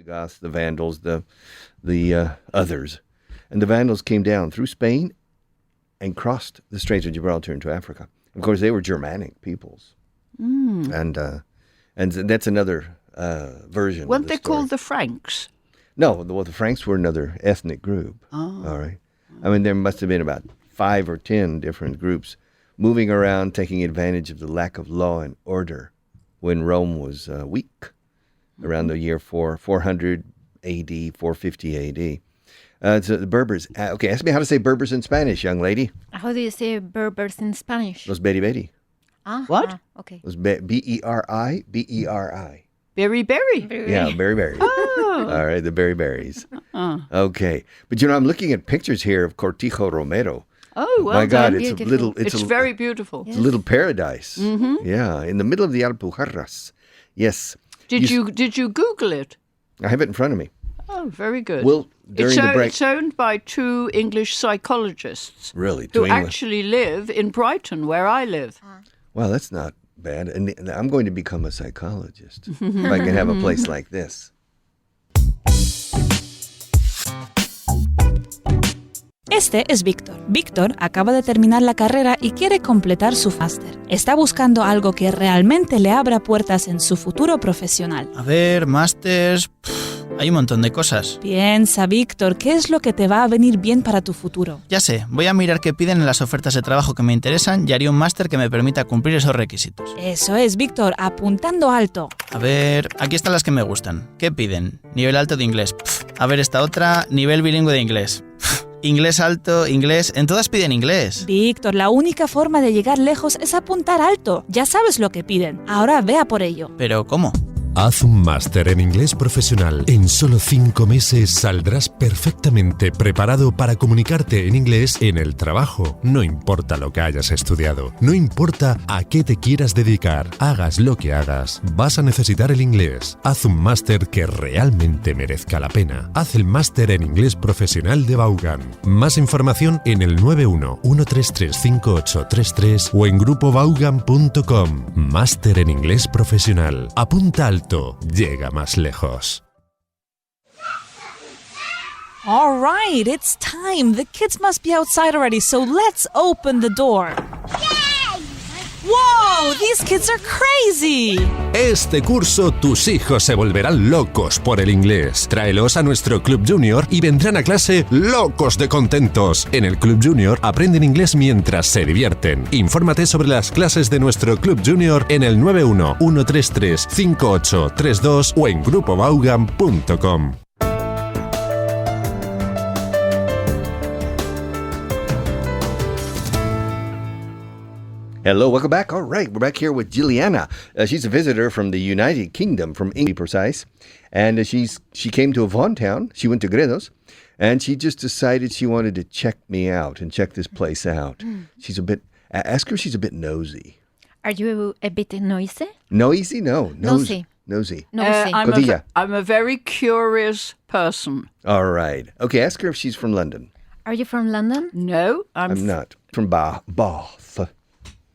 the Goths, the Vandals, the others. And the Vandals came down through Spain and crossed the Straits of Gibraltar into Africa. Of course, they were Germanic peoples. And that's another version Weren't of the they story. called the Franks? No, the Franks were another ethnic group. Oh. All right. I mean, there must have been about 5 or 10 different groups moving around, taking advantage of the lack of law and order when Rome was weak, around the year 400 A.D., 450 A.D. So the Berbers. Okay, ask me how to say Berbers in Spanish, young lady. How do you say Berbers in Spanish? Los Beri-Beri. What? Okay. Los B-E-R-I, B-E-R-I. Berry. Yeah, berry. Oh. All right, the berries. Okay. But, I'm looking at pictures here of Cortijo Romero. Oh, well My God, done. it's a little... It's very beautiful. It's a little paradise. Yeah, in the middle of the Alpujarras. Yes. Did you Google it? I have it in front of me. Oh, very good. Well, during the break... It's owned by 2 English psychologists. Really? Who actually live in Brighton, where I live. Well, that's not bad. And I'm going to become a psychologist if I can have a place like this. Este es Víctor. Víctor acaba de terminar la carrera y quiere completar su máster. Está buscando algo que realmente le abra puertas en su futuro profesional. A ver, másters... Hay un montón de cosas. Piensa, Víctor, ¿qué es lo que te va a venir bien para tu futuro? Ya sé, voy a mirar qué piden en las ofertas de trabajo que me interesan y haré un máster que me permita cumplir esos requisitos. Eso es, Víctor, apuntando alto. A ver, aquí están las que me gustan. ¿Qué piden? Nivel alto de inglés. A ver esta otra, nivel bilingüe de inglés. Inglés alto, inglés... En todas piden inglés. Víctor, la única forma de llegar lejos es apuntar alto. Ya sabes lo que piden. Ahora ve a por ello. ¿Pero cómo? Haz un máster en inglés profesional. En solo 5 meses saldrás perfectamente preparado para comunicarte en inglés en el trabajo. No importa lo que hayas estudiado, no importa a qué te quieras dedicar, hagas lo que hagas, vas a necesitar el inglés. Haz un máster que realmente merezca la pena. Haz el máster en inglés profesional de Vaughan. Más información en el 91-133-5833 o en grupovaughan.com. Máster en inglés profesional. Apunta al llega más lejos. All right, it's time. The kids must be outside already, so let's open the door. Yay! Whoa, these kids are crazy. Este curso tus hijos se volverán locos por el inglés. Tráelos a nuestro Club Junior y vendrán a clase locos de contentos. En el Club Junior aprenden inglés mientras se divierten. Infórmate sobre las clases de nuestro Club Junior en el 91-133-5832 o en grupovaughan.com. Hello, welcome back. All right, we're back here with Juliana. She's a visitor from the United Kingdom, from England, to be precise. And she came to Avon Town. She went to Gredos. And she just decided she wanted to check me out and check this place out. She's a bit... Ask her if she's a bit nosy. Are you a bit noisy? Noisy? No. Nosy. Nosy. I'm a very curious person. All right. Okay, ask her if she's from London. Are you from London? No, I'm not. From Bath.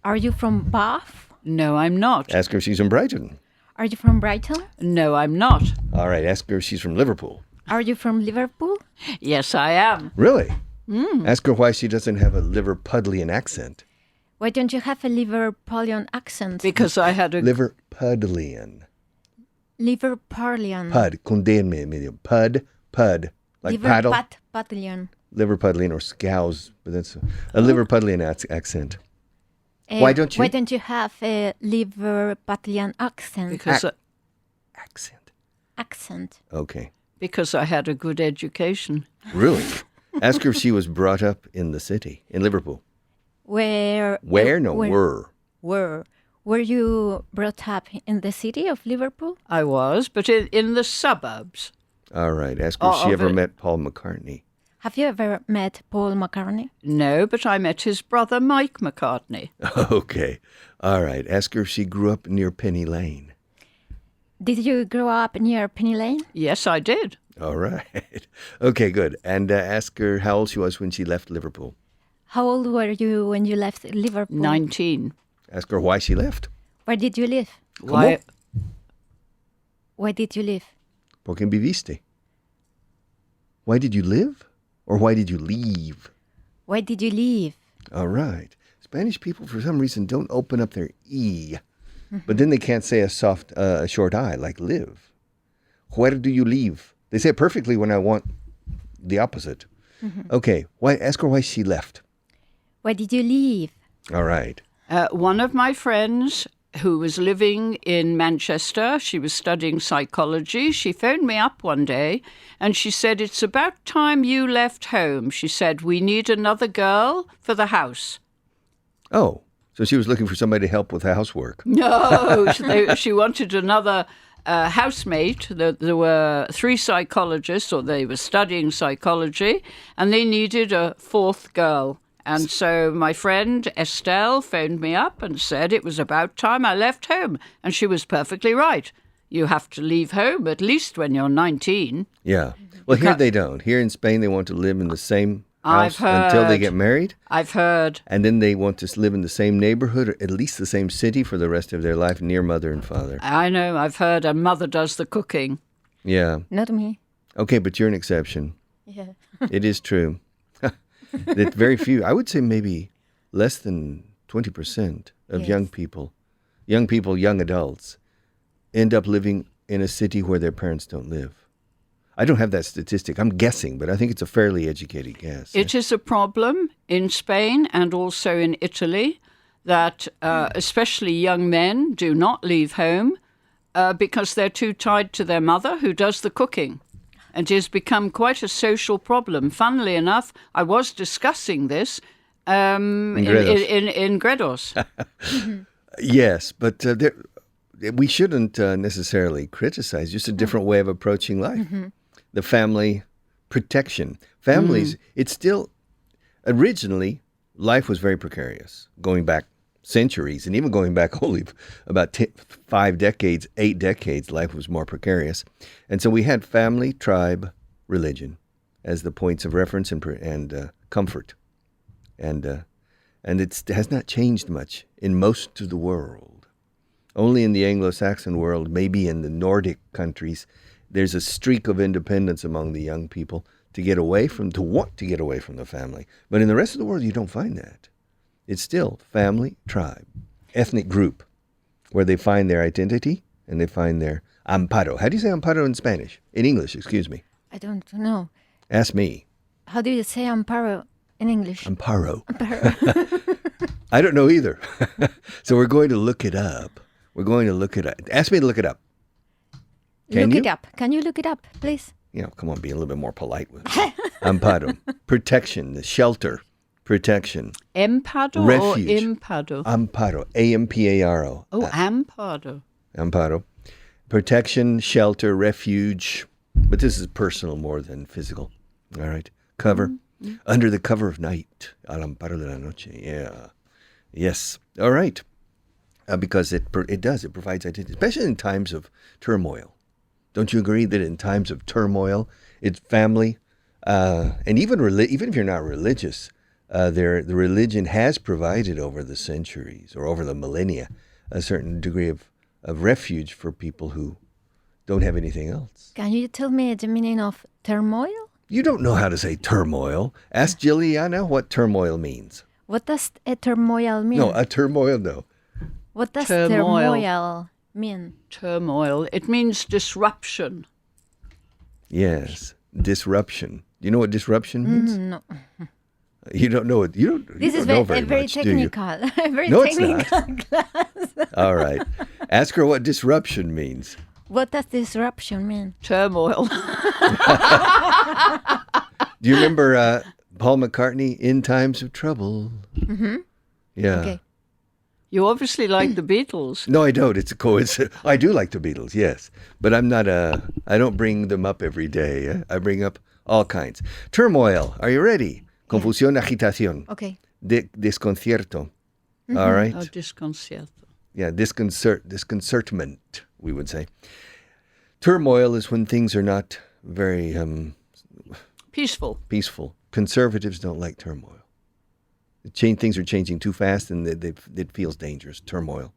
Are you from Bath? No, I'm not. Ask her if she's from Brighton. Are you from Brighton? No, I'm not. All right, ask her if she's from Liverpool. Are you from Liverpool? Yes, I am. Really? Ask her why she doesn't have a Liverpudlian accent. Why don't you have a Liverpudlian accent? Because I had a... Liverpudlian. Liverpudlian. Pud, con D en medio. Pud. Like paddle. Liverpudlian. Liverpudlian or scouse, but that's a Liverpudlian accent. Why don't you? Why don't you have a Liverpudlian accent? Because accent. Okay. Because I had a good education. Really? Ask her if she was brought up in the city, in Liverpool. Where? No, were. Were you brought up in the city of Liverpool? I was, but in the suburbs. All right. Ask her if she ever met Paul McCartney. Have you ever met Paul McCartney? No, but I met his brother Mike McCartney. Okay. All right. Ask her if she grew up near Penny Lane. Did you grow up near Penny Lane? Yes, I did. All right. Okay, good. And ask her how old she was when she left Liverpool. How old were you when you left Liverpool? 19. Ask her why she left. Where did you live? Why? Why did you leave? ¿Por qué viviste? Why did you live? Or why did you leave? Why did you leave? All right. Spanish people, for some reason, don't open up their E. But then they can't say a short I, like live. Where do you leave? They say it perfectly when I want the opposite. Okay. Ask her why she left. Why did you leave? All right. One of my friends who was living in Manchester, she was studying psychology. She phoned me up one day and she said, it's about time you left home. She said, we need another girl for the house. Oh, so she was looking for somebody to help with housework. No, she wanted another housemate. There were 3 psychologists, or they were studying psychology, and they needed a 4th girl. And so my friend Estelle phoned me up and said it was about time I left home. And she was perfectly right. You have to leave home at least when you're 19. Yeah. Well, here they don't. Here in Spain, they want to live in the same I've house until they heard. get married. I've heard. And then they want to live in the same neighborhood, or at least the same city for the rest of their life, near mother and father. I know, I've heard. And mother does the cooking. Yeah. Not me. Okay, but you're an exception. Yeah. It is true. That very few, I would say maybe less than 20% of Yes. young adults, end up living in a city where their parents don't live. I don't have that statistic. I'm guessing, but I think it's a fairly educated guess. It is a problem in Spain and also in Italy that especially young men do not leave home because they're too tied to their mother who does the cooking. And it has become quite a social problem. Funnily enough, I was discussing this in Gredos. Yes, but we shouldn't necessarily criticize, just a different way of approaching life. The family protection. Families, it's still, originally, life was very precarious, going back centuries, and even going back only about 5 decades, 8 decades, life was more precarious. And so we had family, tribe, religion as the points of reference and comfort. And it has not changed much in most of the world. Only in the Anglo-Saxon world, maybe in the Nordic countries, there's a streak of independence among the young people to want to get away from the family. But in the rest of the world, you don't find that. It's still family, tribe, ethnic group, where they find their identity and they find their amparo. How do you say amparo in Spanish? In English, excuse me. I don't know. Ask me. How do you say amparo in English? Amparo. I don't know either. So we're going to look it up. Ask me to look it up. Can Look you? it up. Can you look it up, please? Come on, be a little bit more polite with it. Amparo. Protection, the shelter, protection. Empado Refuge. or impado? Amparo, A-M-P-A-R-O. Oh, ampado. Amparo. Protection, shelter, refuge. But this is personal more than physical. All right. Cover. Under the cover of night. Al amparo de la noche. Yeah. Yes. All right. Because it provides identity, especially in times of turmoil. Don't you agree that in times of turmoil, it's family, and even if you're not religious, the religion has provided over the centuries or over the millennia a certain degree of refuge for people who don't have anything else. Can you tell me the meaning of turmoil? You don't know how to say turmoil. Ask Juliana what turmoil means. What does a turmoil mean? No, a turmoil, no. What does Turmoil. turmoil mean? Turmoil. It means disruption. Yes, disruption. Do you know what disruption means? No. You don't know it. You This don't is know very much, do you? technical. A very No, it's technical not. class. All right. Ask her what disruption means. What does disruption mean? Turmoil. Do you remember Paul McCartney, In Times of Trouble? Mm-hmm. Yeah. Okay. You obviously like the Beatles. No, I don't. It's a coincidence. I do like the Beatles, yes. But I don't bring them up every day. I bring up all kinds. Turmoil. Are you ready? Confusión, agitación. Okay. Desconcierto. All right. Oh, disconcierto. Yeah, disconcertment, we would say. Turmoil is when things are not very Peaceful. peaceful. Conservatives don't like turmoil. Things are changing too fast, and it feels dangerous. Turmoil.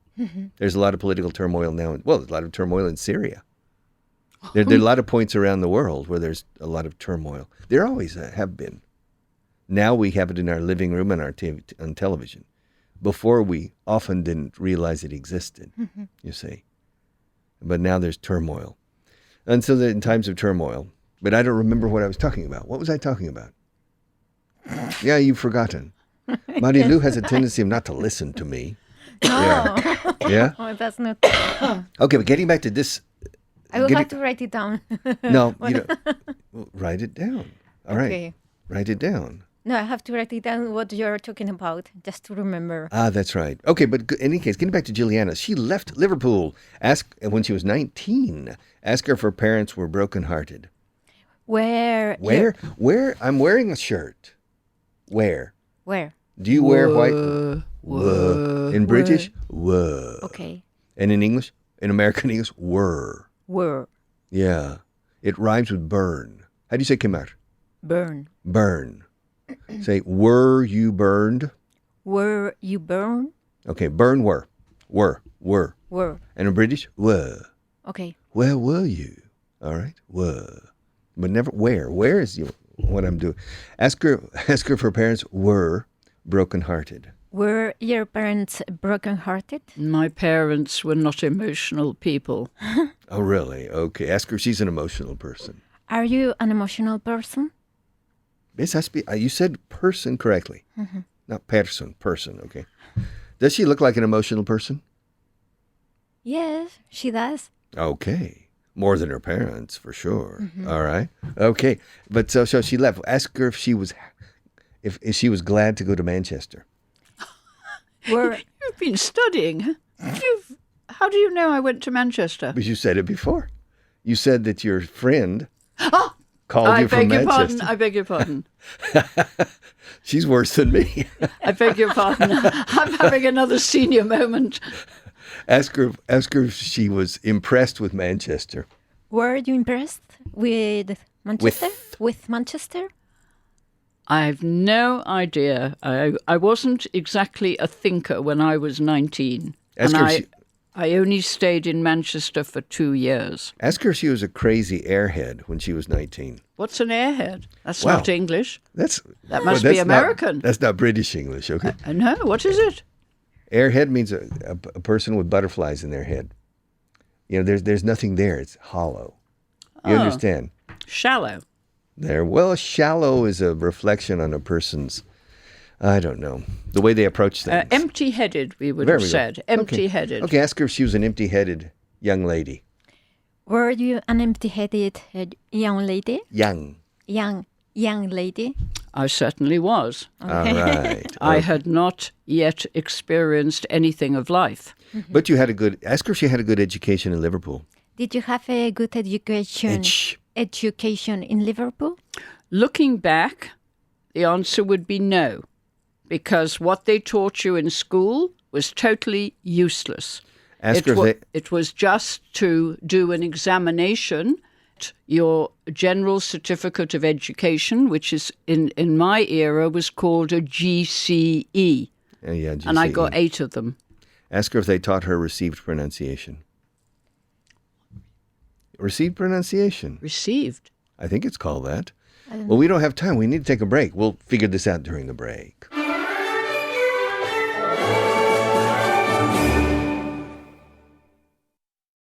There's a lot of political turmoil now. Well, there's a lot of turmoil in Syria. There are a lot of points around the world where there's a lot of turmoil. There always have been. Now we have it in our living room and on television. Before, we often didn't realize it existed, you see. But now there's turmoil. And so that in times of turmoil, but I don't remember what I was talking about. What was I talking about? Yeah, you've forgotten. Marilu has a tendency of not to listen to me. No. Yeah? Oh, that's not. Okay, but getting back to this. I will have to write it down. No, you know, well, write it down. All right. Okay. Write it down. No, I have to write it down what you're talking about, just to remember. Ah, that's right. Okay, but in any case, getting back to Juliana, she left Liverpool when she was 19. Ask her if her parents were brokenhearted. Where? Where? I'm wearing a shirt. Where? Where? Do you wear white? Whoa. In British? Whoa. Okay. And in English? In American English? Were. Were. Yeah. It rhymes with burn. How do you say quemar? Burn. Burn. Say, were you burned? Were you burned? Okay, burn were. Were. Were. And in British? Were. Okay. Where were you? All right? Were. But never where. Where is what I'm doing. Ask her if her parents were brokenhearted. Were your parents broken-hearted? My parents were not emotional people. Oh, really? Okay. Ask her if she's an emotional person. Are you an emotional person? This has to be, you said person correctly. Not person, okay. Does she look like an emotional person? Yes, she does. Okay. More than her parents, for sure. All right. Okay. But so she left. Ask her if she was glad to go to Manchester. You've been studying. How do you know I went to Manchester? But you said it before. You said that your friend called you from Manchester. I beg your pardon. She's worse than me. I beg your pardon. I'm having another senior moment. Ask her if she was impressed with Manchester. Were you impressed with Manchester? With Manchester? I've no idea. I wasn't exactly a thinker when I was 19. Ask her if I only stayed in Manchester for 2 years. Ask her if she was a crazy airhead when she was 19. What's an airhead? That's Wow. not English. That must be American. That's not British English, okay? No, what is it? Airhead means a person with butterflies in their head. You know, there's nothing there. It's hollow. You understand? Shallow. Well, shallow is a reflection on a person's, I don't know, the way they approach things. Empty-headed, we would There have we go. said. Empty-headed. Okay, ask her if she was an empty-headed young lady. Were you an empty-headed young lady? Young. Young lady? I certainly was. All right. I had not yet experienced anything of life. But you had ask her if she had a good education in Liverpool. Did you have a good education in Liverpool? Looking back, the answer would be no, because what they taught you in school was totally useless. Ask her if It was just to do an examination, your General Certificate of Education, which is in my era was called a GCE. GCE. And I got 8 of them. Ask her if they taught her received pronunciation. Received pronunciation. Received. I think it's called that. Well, we don't have time. We need to take a break. We'll figure this out during the break.